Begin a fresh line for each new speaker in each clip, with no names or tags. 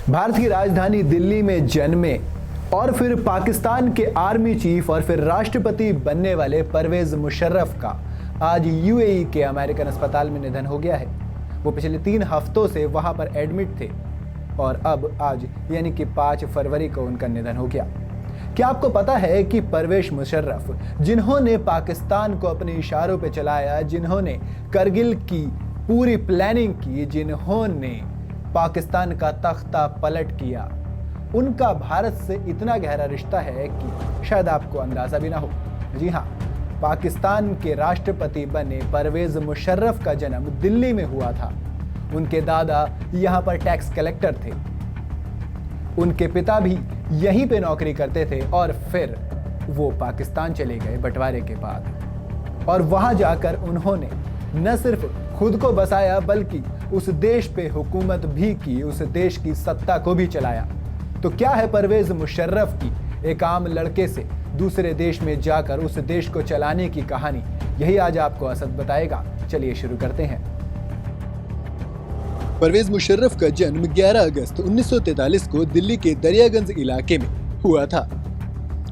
भारत की राजधानी दिल्ली में जन्मे और फिर पाकिस्तान के आर्मी चीफ और फिर राष्ट्रपति बनने वाले परवेज मुशर्रफ का आज यूएई के अमेरिकन अस्पताल में निधन हो गया है। वो पिछले 3 हफ्तों से वहां पर एडमिट थे और अब आज यानी कि 5 फरवरी को उनका निधन हो गया। क्या आपको पता है कि परवेज मुशर्रफ, जिन्होंने पाकिस्तान को अपने इशारों पे चलाया, जिन्होंने करगिल की पूरी प्लानिंग की, जिन्होंने पाकिस्तान का तख्ता पलट किया, उनका भारत से इतना गहरा रिश्ता है कि शायद आपको अंदाजा भी ना हो। जी हाँ, पाकिस्तान के राष्ट्रपति बने परवेज मुशर्रफ का जन्म दिल्ली में हुआ था। उनके दादा यहाँ पर टैक्स कलेक्टर थे, उनके पिता भी यहीं पे नौकरी करते थे और फिर वो पाकिस्तान चले गए बंटवारे के बाद, और वहां जाकर उन्होंने न सिर्फ खुद को बसाया बल्कि उस देश पे हुकूमत भी की, उस देश की सत्ता को भी चलाया। तो क्या है परवेज मुशर्रफ की एक आम लड़के से दूसरे देश में जाकर उस देश को चलाने की कहानी, यही आज आपको असद बताएगा। चलिए शुरू करते हैं।
परवेज मुशर्रफ का जन्म 11 अगस्त 1943 को दिल्ली के दरियागंज इलाके में हुआ था।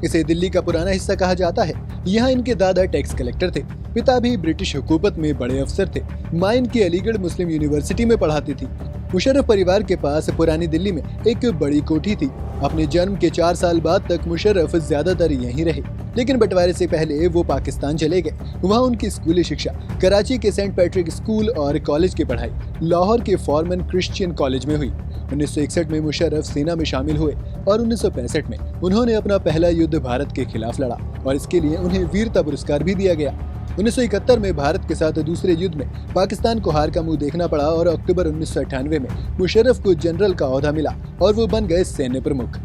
इसे दिल्ली का पुराना हिस्सा कहा जाता है। यहाँ इनके दादा टैक्स कलेक्टर थे, पिता भी ब्रिटिश हुकूमत में बड़े अफसर थे। मां इनकी अलीगढ़ मुस्लिम यूनिवर्सिटी में पढ़ाती थी। मुशर्रफ परिवार के पास पुरानी दिल्ली में एक बड़ी कोठी थी। अपने जन्म के 4 साल बाद तक मुशर्रफ ज्यादातर यहीं रहे, लेकिन बंटवारे से पहले वो पाकिस्तान चले गए। वहाँ उनकी स्कूली शिक्षा कराची के सेंट पैट्रिक स्कूल और कॉलेज की पढ़ाई लाहौर के फॉरमन क्रिश्चियन कॉलेज में हुई। 1961 में मुशर्रफ सेना में शामिल हुए और 1965 में उन्होंने अपना पहला युद्ध भारत के खिलाफ लड़ा और इसके लिए उन्हें वीरता पुरस्कार भी दिया गया। 1971 में भारत के साथ दूसरे युद्ध में पाकिस्तान को हार का मुंह देखना पड़ा और अक्टूबर 1998 में मुशर्रफ को जनरल का ओहदा मिला और वो बन गए सैन्य प्रमुख।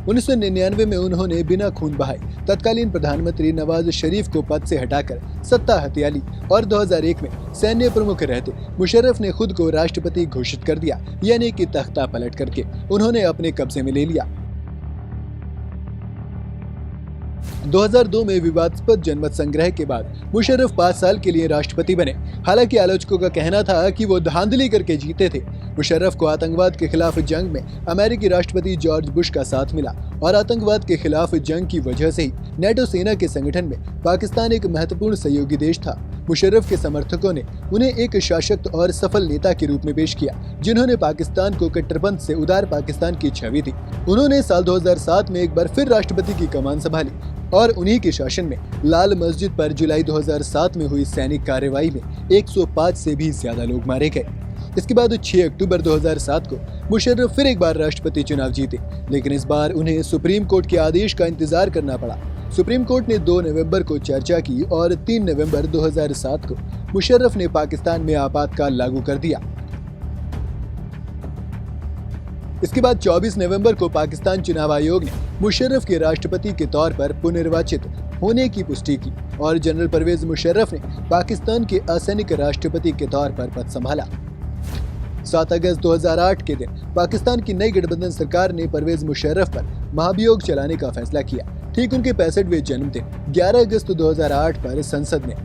1999 में उन्होंने बिना खून बहाए तत्कालीन प्रधानमंत्री नवाज शरीफ को पद से हटाकर सत्ता हथिया ली और 2001 में सैन्य प्रमुख रहते मुशर्रफ ने खुद को राष्ट्रपति घोषित कर दिया, यानी कि तख्ता पलट करके उन्होंने अपने कब्जे में ले लिया। 2002 में विवादास्पद जनमत संग्रह के बाद मुशर्रफ 5 साल के लिए राष्ट्रपति बने। हालांकि आलोचकों का कहना था कि वो धांधली करके जीते थे। मुशर्रफ को आतंकवाद के खिलाफ जंग में अमेरिकी राष्ट्रपति जॉर्ज बुश का साथ मिला और आतंकवाद के खिलाफ जंग की वजह से ही नेटो सेना के संगठन में पाकिस्तान एक महत्वपूर्ण सहयोगी देश था। मुशर्रफ के समर्थकों ने उन्हें एक शासक और सफल नेता के रूप में पेश किया, जिन्होंने पाकिस्तान को कट्टरपंथ से उदार पाकिस्तान की छवि थी। उन्होंने साल 2007 में एक बार फिर राष्ट्रपति की कमान संभाली और उन्हीं के शासन में लाल मस्जिद पर जुलाई 2007 में हुई सैनिक कार्रवाई में 105 से भी ज्यादा लोग मारे गए। इसके बाद 6 अक्टूबर 2007 को मुशर्रफ फिर एक बार राष्ट्रपति चुनाव जीते, लेकिन इस बार उन्हें सुप्रीम कोर्ट के आदेश का इंतजार करना पड़ा। सुप्रीम कोर्ट ने 2 नवंबर को चर्चा की और 3 नवंबर 2007 को मुशर्रफ ने पाकिस्तान में आपातकाल लागू कर दिया। इसके बाद 24 नवंबर को पाकिस्तान चुनाव आयोग ने मुशर्रफ के राष्ट्रपति के तौर पर पुनर्निर्वाचित होने की पुष्टि की और जनरल परवेज मुशर्रफ ने पाकिस्तान के असैनिक राष्ट्रपति के तौर पर पद संभाला। 7 अगस्त 2008 के दिन पाकिस्तान की नई गठबंधन सरकार ने परवेज मुशर्रफ पर महाभियोग चलाने का फैसला किया। ठीक उनके 65वें जन्मदिन 11 अगस्त 2008 पर संसद ने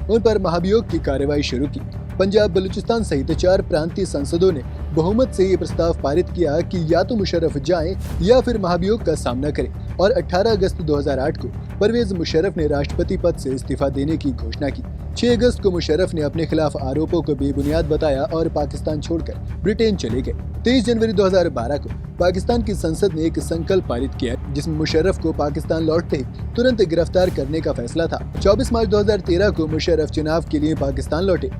उन पर महाभियोग की कार्रवाई शुरू की। पंजाब, बलूचिस्तान सहित 4 प्रांतीय संसदों ने बहुमत से ये प्रस्ताव पारित किया कि या तो मुशर्रफ जाएं या फिर महाभियोग का सामना करें और 18 अगस्त 2008 को परवेज मुशर्रफ ने राष्ट्रपति पद से इस्तीफा देने की घोषणा की। 6 अगस्त को मुशर्रफ ने अपने खिलाफ आरोपों को बेबुनियाद बताया और पाकिस्तान छोड़कर ब्रिटेन चले गए। 23 जनवरी 2012 को पाकिस्तान की संसद ने एक संकल्प पारित किया जिसमें मुशर्रफ को पाकिस्तान लौटते ही तुरंत गिरफ्तार करने का फैसला था। 24 मार्च 2013 को मुशर्रफ चुनाव के लिए पाकिस्तान लौटे।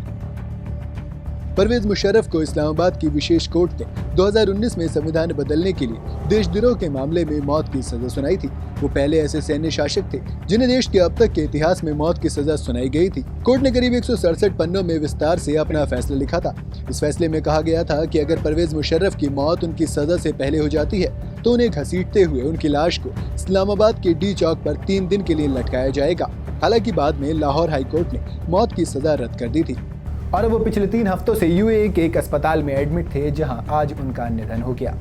परवेज मुशर्रफ को इस्लामाबाद की विशेष कोर्ट ने 2019 में संविधान बदलने के लिए देशद्रोह के मामले में मौत की सजा सुनाई थी। वो पहले ऐसे सैन्य शासक थे जिन्हें देश के अब तक के इतिहास में मौत की सजा सुनाई गई थी। कोर्ट ने करीब 167 पन्नों में विस्तार से अपना फैसला लिखा था। इस फैसले में कहा गया था कि अगर परवेज मुशर्रफ की मौत उनकी सजा से पहले हो जाती है तो उन्हें घसीटते हुए उनकी लाश को इस्लामाबाद के डी चौक पर 3 दिन के लिए लटकाया जाएगा। हालांकि बाद में लाहौर हाई कोर्ट ने मौत की सजा रद्द कर दी थी
और वो पिछले 3 हफ्तों से यूएई के एक अस्पताल में एडमिट थे, जहां आज उनका निधन हो गया।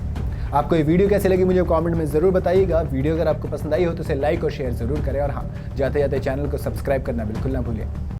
आपको ये वीडियो कैसे लगी मुझे कमेंट में ज़रूर बताइएगा। वीडियो अगर आपको पसंद आई हो तो इसे लाइक और शेयर ज़रूर करें और हाँ, जाते जाते चैनल को सब्सक्राइब करना बिल्कुल ना भूलें।